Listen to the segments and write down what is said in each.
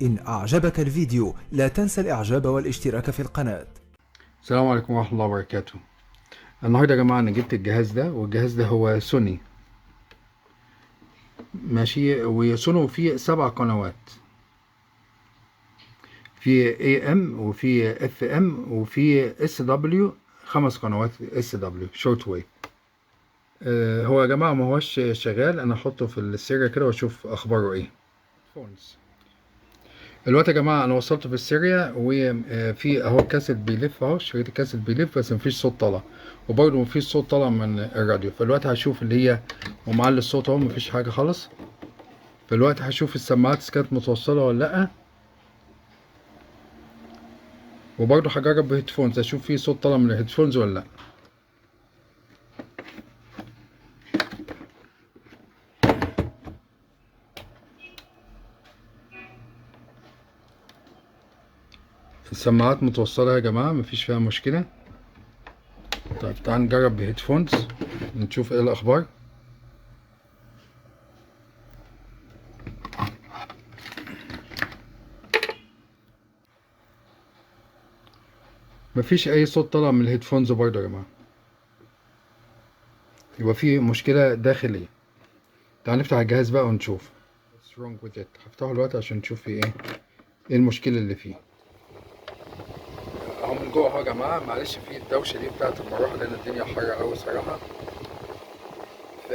إن أعجبك الفيديو لا تنسى الإعجاب والاشتراك في القناة. السلام عليكم ورحمة الله وبركاته. النهاردة يا جماعة أنا جبت الجهاز ده، والجهاز ده هو سوني، ماشي، وسوني فيه 7 قنوات، في AM وفي FM وفي SW، 5 قنوات SW شورت ويف. هو يا جماعة ما هوش شغال، أنا أحطه في السيريا كده وأشوف أخباره إيه. فونز دلوقتي يا جماعة أنا وصلت في السيريا، وفي أهو كاسيت بيلف، أهو شريط الكاسيت بيلف، بس مفيش صوت طالع، وبرضه مفيش صوت طالع من الراديو. فالوقت هشوف اللي هي ومعلي الصوت أهو، مفيش حاجة خالص. فالوقت هشوف السماعات إذا كانت متوصلة ولا لأ، وبرضه هجرب بهيدفونز أشوف في صوت طالع من الهيدفونز ولا لأ. السماعات متوصلة يا جماعة، مفيش فيها مشكلة. طيب تعال نجرب بهيدفونز نشوف إيه الأخبار. مفيش أي صوت طالع من الهيدفونز برضه يا جماعة، يبقى في مشكلة داخلية. تعال نفتح الجهاز بقى ونشوف. What's wrong with it. هفتحه دلوقتي عشان نشوف في ايه المشكلة اللي فيه. اهو من جوه اهو يا جماعة، معلش في الدوشة دي بتاعت المروحة لأن الدنيا حر أوي صراحة. ف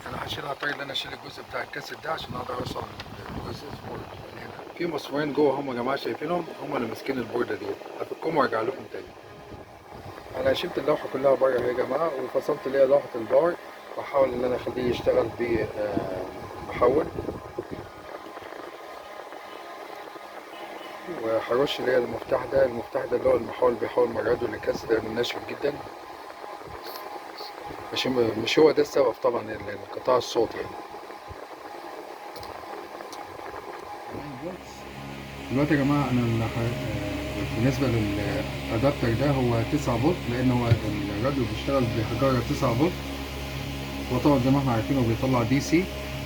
أنا هشيل، هضطر إن أنا أشيل الجزء بتاع الكاسيت ده عشان أقدر أوصل للجزء البورد اللي هنا. في مسمارين جوه هم يا جماعة شايفينهم، هم اللي ماسكين البوردة ديت. هفكهم وأرجع لكم تاني. أنا شلت اللوحة كلها بره اهي يا جماعة، وفصلت اللي هي لوحة الباور، وأحاول إن أنا أخليه يشتغل بمحول. وهرش اللي هي المفتاح ده اللي هو المحول بيحول من الراديو للكاسيت، ده ناشف جدا. مش هو ده السبب طبعا، انقطاع الصوت يعني. دلوقتي يا جماعه انا بالنسبه للادابتر ده هو 9 فولت، لان هو الراديو بيشتغل بحجاره 9 فولت، وطبعا زي ما احنا عارفين هو بيطلع دي سي،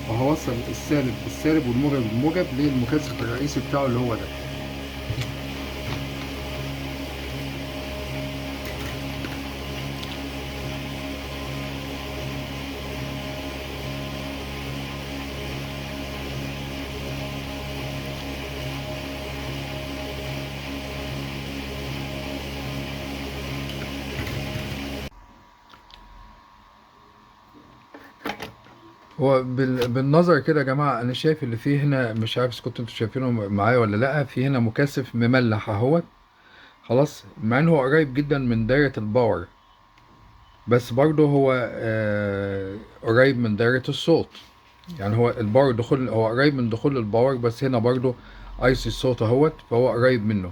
وهوصل السالب بالسالب والموجب بالموجب للمكثف الرئيسي بتاعه اللي هو ده. هو بالنظر كده يا جماعة أنا شايف اللي فيه هنا، مش عارف إذا كنتوا شايفينه معايا ولا لأ، في هنا مكثف مملح أهوت، خلاص، مع إن هو قريب جدا من دايرة الباور، بس برضه هو قريب من دايرة الصوت. يعني هو الباور دخول، هو قريب من دخول الباور، بس هنا برضه ايس الصوت اهوت، فهو قريب منه.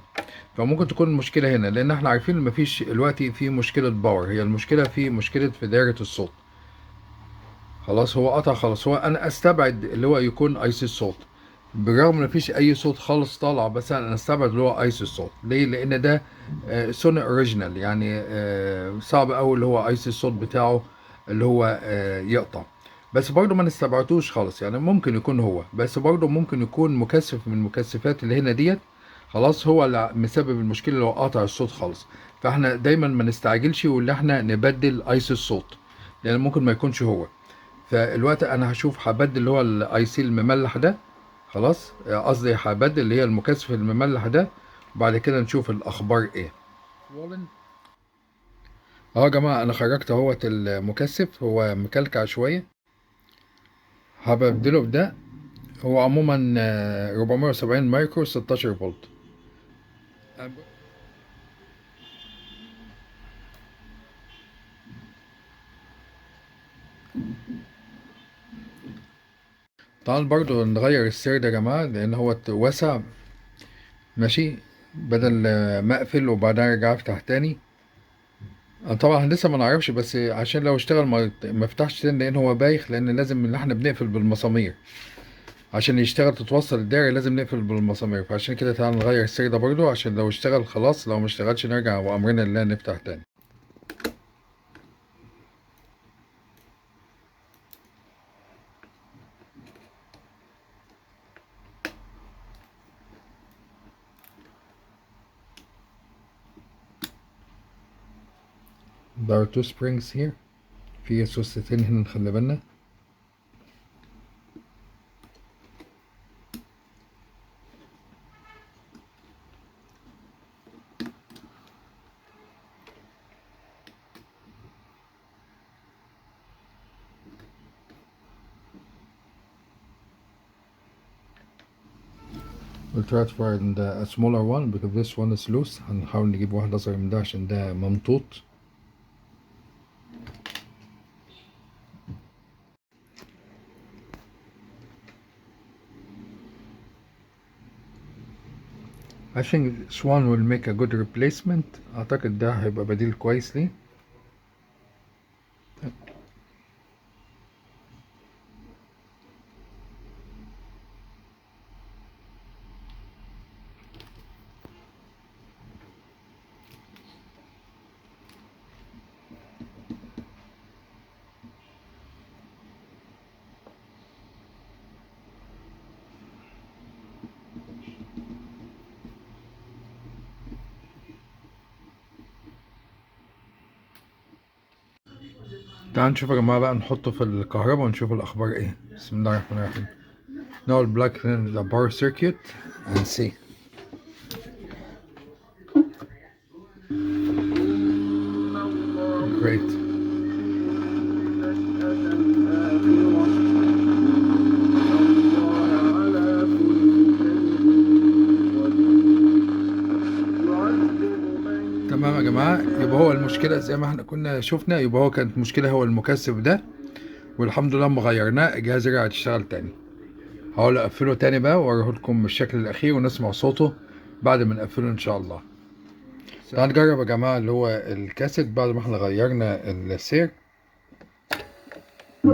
فممكن تكون المشكلة هنا، لأن احنا عارفين إن مفيش دلوقتي في مشكلة باور، هي المشكلة في مشكلة في دايرة الصوت. خلاص هو قطع خلاص، هو انا استبعد اللي هو يكون ايس الصوت، بالرغم ان مفيش اي صوت خالص طالع، بس انا استبعد اللي هو ايس الصوت. ليه؟ لان ده سوني اوريجينال، يعني صعب قوي اللي هو ايس الصوت بتاعه اللي هو يقطع. بس برضه ما نستبعدوش خالص، يعني ممكن يكون هو، بس برضه ممكن يكون مكثف من المكثفات اللي هنا ديت، خلاص، هو اللي مسبب المشكله اللي هو قاطع الصوت خالص. فاحنا دايما ما نستعجلش واللي احنا نبدل ايس الصوت، لان ممكن ما يكونش هو. فالوقت انا هشوف هبدل اللي هو الاي سي المملح ده، خلاص، قصدي هبدل اللي هي المكثف المملح ده، وبعد كده نشوف الاخبار ايه. اهو يا جماعه انا خرجت اهوت المكثف، هو مكلكع شويه، هبدله بده. هو عموما 470 مايكرو 16 فولت. طبعا برضو نغير السير ده يا جماعه، لان هو واسع، ماشي، بدل ما اقفل وبعدين ارجع افتح تاني. طبعا لسه ما نعرفش، بس عشان لو اشتغل ما فتحش تاني، لان هو بايخ، لان لازم ان احنا بنقفل بالمسامير عشان يشتغل تتوصل الدايره، لازم نقفل بالمسامير. فعشان كده تعال نغير السير ده برضو، عشان لو اشتغل خلاص، لو ما اشتغلش نرجع وامرنا لله نفتح تاني. There are two springs here. في سوستين هنا نخلي بالنا. We'll try to find a smaller one because this one is loose. هنحاول نجيب واحد أصغر من ده عشان ده ممطوط. I think this one will make a good replacement. أعتقد ده هيبقى بديل كويس ليه. تعالوا نشوف يا جماعة بقى نحطه في الكهرباء ونشوف الأخبار إيه. بسم الله الرحمن الرحيم. Now I'll plug in the power circuit and see. Great. تمام يا جماعة، يبقى هو المشكلة زي ما احنا كنا شفنا، يبقى هو كانت مشكلة هو المكثف ده، والحمد لله لما غيرناه الجهاز رجع يشتغل تاني. هحاول اقفله تاني بقى واوريه لكم الشكل الاخير ونسمع صوته بعد ما نقفله ان شاء الله. تعال نجرب يا جماعة اللي هو الكاسيت بعد ما احنا غيرنا السير. على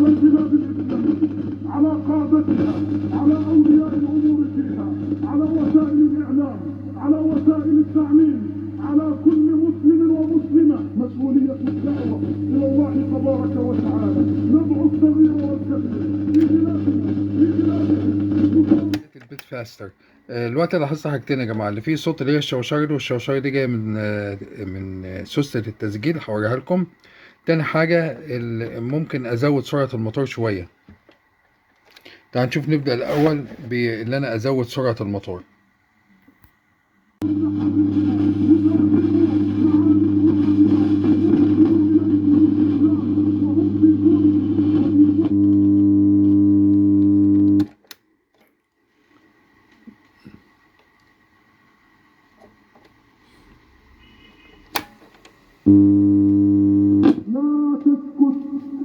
البلاد الإسلامية، على قادتها، على أولياء الأمور فيها، على وسائل الإعلام، على وسائل التعليم، على كل مسلم ومسلمة مسؤولية الدعوة إلى الله تبارك وتعالى. ندعو الصغير والكبير في بلادنا في بلادنا. البيت فاستر. الوقت لاحظت حاجتين يا جماعة، اللي فيه صوت اللي هي الشوشرة دي، والشوشرة دي جاية من سوستة التسجيل، هوريها لكم. تاني حاجة ممكن أزود سرعة الموتور شوية. تعال نشوف، نبدأ الأول بإن أنا أزود سرعة الموتور.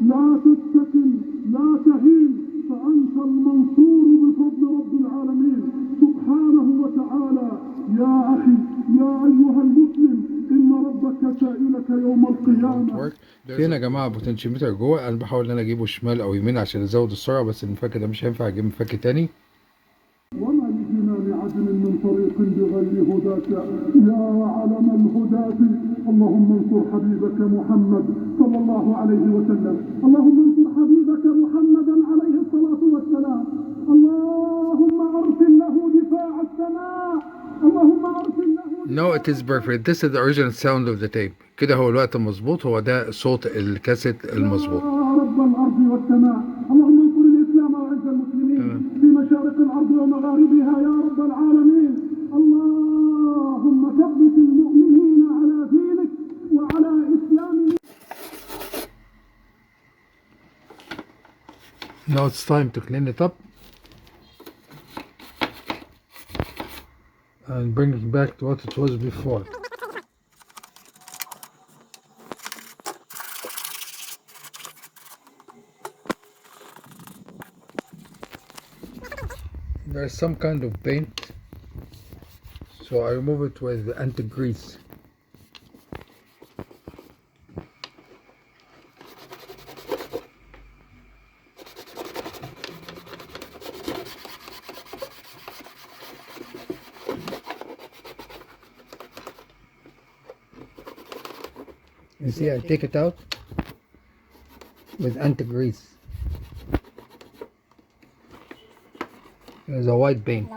لا تستكن، لا تهين، فأنت المنصور بفضل رب العالمين سبحانه وتعالى. يا أخي، يا أيها المسلم، إن ربك سائلك يوم القيامة. فين يا جماعة بوتنشيومتر جوه؟ أنا بحاول إن أنا أجيبه شمال أو يمين عشان أزود السرعة، بس المفك ده مش هينفع، أجيب مفك تاني. وما لجنان عدل من طريق بغير هداك يا علم الهداة. اللهم انصر حبيبك محمد صلى الله عليه وسلم. اللهم انصر حبيبك محمدا عليه الصلاة والسلام. اللهم أرسل له دفاع السماء. اللهم أرسل له. No, it is perfect. This is the original sound of the tape. كده هو الوقت مظبوط، هو ده صوت الكاسيت المظبوط. يا رب الأرض والسماء، اللهم انصر الإسلام وأعز المسلمين في مشارق الأرض ومغاربها يا رب العالمين. اللهم ثبت المؤمنين على دينك وعلى إسلامك. Now it's time to clean it up and bring it back to what it was before. There's some kind of paint, so I remove it with anti-grease. You see, I take it out with anti-grease. There's a white paint.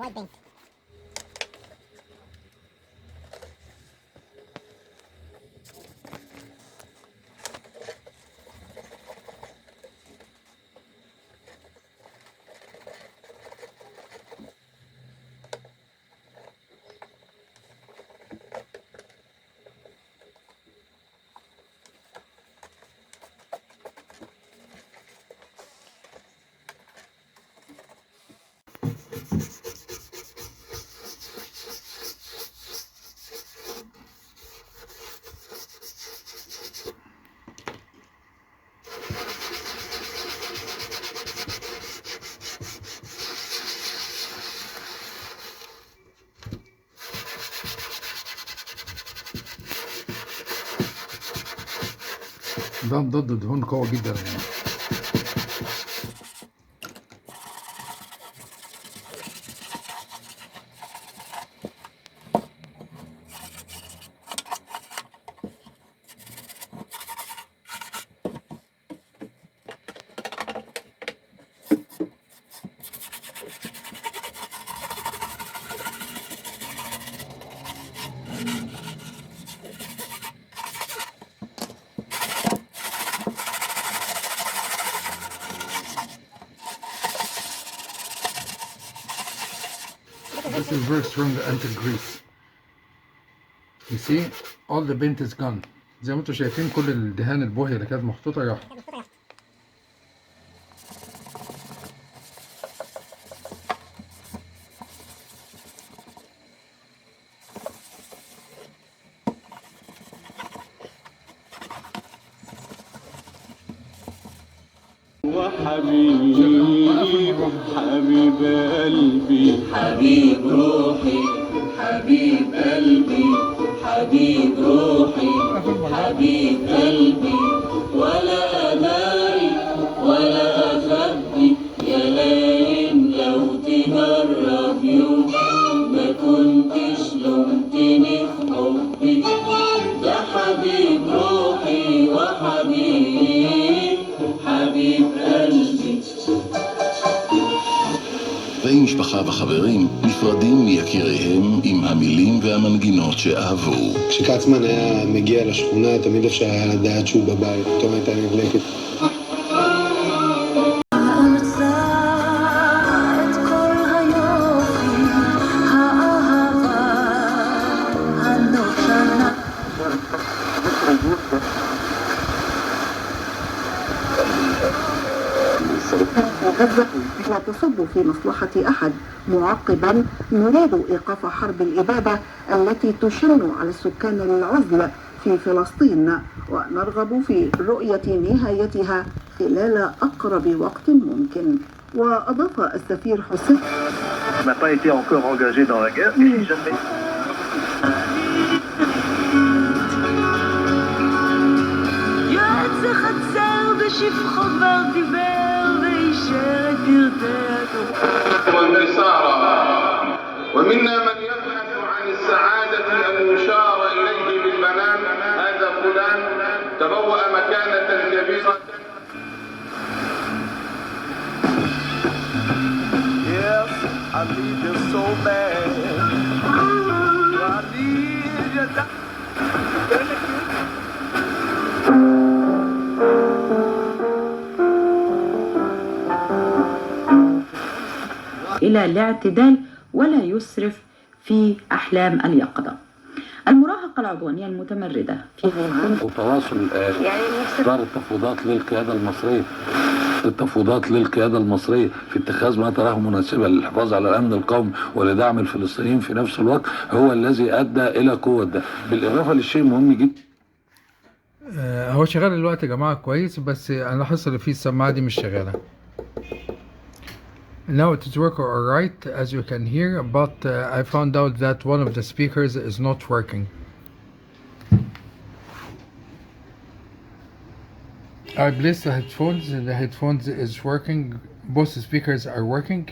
ده مضاد دهون قوي جدا يعني. This is very strong anti-grease. You see, all the paint is gone. زي ما انتم شايفين كل الدهان البوهي اللي كانت محطوطة راح. وحبيبي حبيب قلبي حبيب روحي حبيب قلبي حبيب روحي حبيب قلبي ولا أداري ولا أخبي يا لايم لو تجرب يوم ما كنتش لومتني في حبي يا حبيب روحي وحبيب حبيب قلبي. בני משפחה וחברים נפרדים מיקיריהם עם המילים והמנגינות שאהבו. כשקצמן היה מגיע לשכונה תמיד אפשר היה לדעת שהוא בבית, פתאום הייתה נדלקת. لا تصب في مصلحة أحد معقبا نريد إيقاف حرب الإبادة التي تشن على السكان العزل في فلسطين ونرغب في رؤية نهايتها خلال أقرب وقت ممكن. وأضاف السفير حسين n'a pas été encore engagé dans la guerre et jamais ومنا من يبحث عن السعادة أن يشار إليه بالبنان هذا فلان تبوأ مكانة كبيرة. Yes, I need you so bad. I need you. إلى الاعتدال ولا يسرف في أحلام اليقظة. المراهقة العدوانية المتمردة وتواصل إصدار التفويضات للقيادة المصرية في اتخاذ ما تراه مناسبا للحفاظ على الأمن القومي ولدعم الفلسطينيين في نفس الوقت هو الذي أدى إلى قوة ده، بالإضافة للشيء مهم جدا. هو شغال الوقت يا جماعة كويس، بس أنا لاحظت إن في السماعة دي مش شغالة. Now it is working alright as you can hear, but I found out that one of the speakers is not working. I placed the headphones and the headphones is working. Both speakers are working.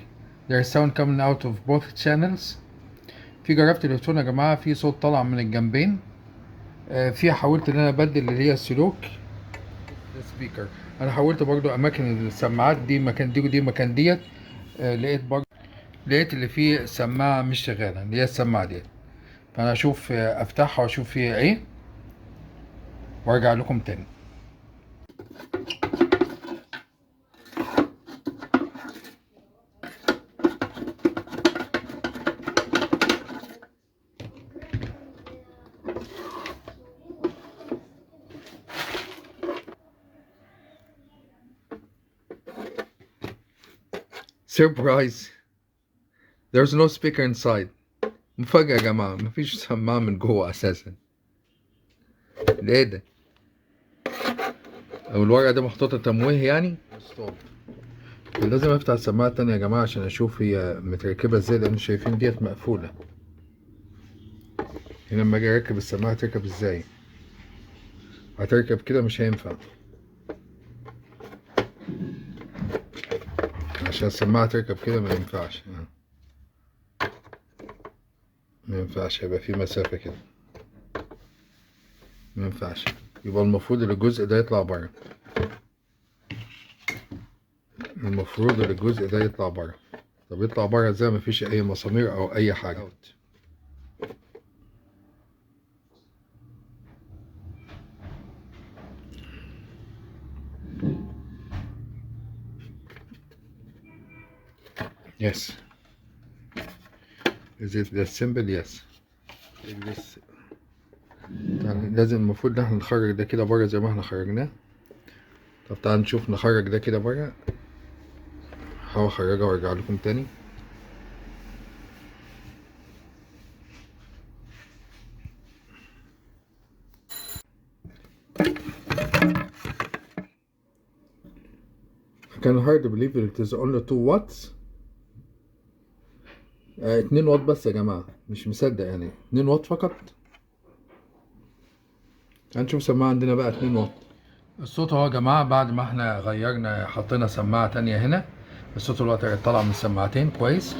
There is sound coming out of both channels. في جربت الهيدفون يا جماعة في صوت طالع من الجنبين. في حاولت ان انا ابدل اللي هي السلوك السبيكر. انا حاولت برضو اماكن السماعات دي مكان دي ودي مكان ديت. لقيت اللي فيه سماعة مش شغالة اللي هي السماعة ديت، فانا اشوف افتحها واشوف فيها ايه وارجع لكم تاني. Surprise! There's no speaker inside. مفاجأة يا جماعة، مفيش سماعة من جوه أساسا. ده ايه ده؟ أو الورقة دي محطوطة تمويه يعني؟ ستوب. لازم أفتح السماعة التانية يا جماعة عشان أشوف هي متركبة ازاي، لأن شايفين ديت مقفولة. هنا لما أجي أركب السماعة هتركب ازاي؟ هتركب كده مش هينفع. عشان السماعة تركب كده ما ينفعش، ما ينفعش، هيبقى في مسافة كده، ما ينفعش. يبقى المفروض ان الجزء ده يطلع بره، المفروض ان الجزء ده يطلع بره. طب يطلع بره ازاي؟ مفيش اي مسامير او اي حاجة. Yes. Is it that simple? Yes. يعني لازم المفروض ان احنا نخرج ده كده بره زي ما احنا خرجناه. طب تعالوا نشوف نخرج ده كده بره. هحاول اخرجها وارجع لكم تاني. I can hardly believe it is only 2 watts. 2 واط بس يا جماعة، مش مصدق يعني 2 واط فقط. هنشوف سماعة عندنا بقى 2 واط. الصوت اهو يا جماعة بعد ما احنا غيرنا حطينا سماعة تانية هنا، الصوت دلوقتي طالع من السماعتين كويس.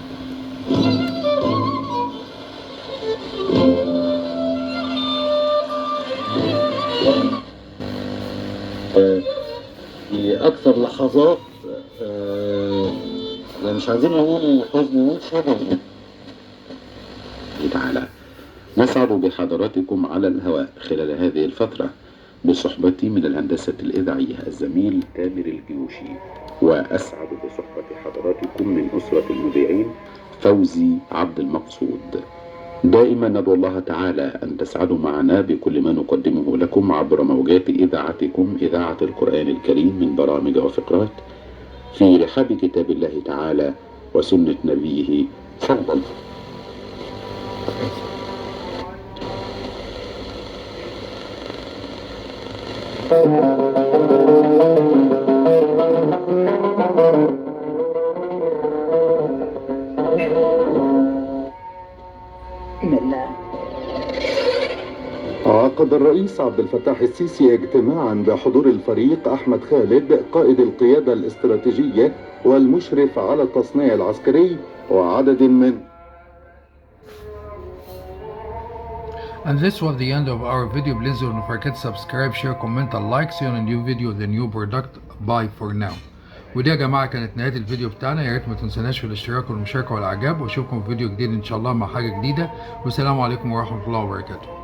في أكثر لحظات مش عايزين نقول حزن تعالى. نسعد بحضراتكم على الهواء خلال هذه الفترة بصحبتي من الهندسة الإذاعية الزميل تامر الجيوشي، وأسعد بصحبة حضراتكم من أسرة المذيعين فوزي عبد المقصود. دائما ندعو الله تعالى أن تسعدوا معنا بكل ما نقدمه لكم عبر موجات إذاعتكم إذاعة القرآن الكريم من برامج وفقرات في رحاب كتاب الله تعالى وسنة نبيه صلى الله عليه وسلم. عقد الرئيس عبد الفتاح السيسي اجتماعا بحضور الفريق أحمد خالد قائد القيادة الاستراتيجية والمشرف على التصنيع العسكري وعدد من. And this was the end of our video. Please don't forget to subscribe, share, comment and like. See you on a new video, the new product. Bye for now. ودي يا جماعة كانت نهاية الفيديو بتاعنا. يا ريت ما تنسوناش في الاشتراك والمشاركة والإعجاب، واشوفكم في فيديو جديد إن شاء الله مع حاجة جديدة. والسلام عليكم ورحمة الله وبركاته.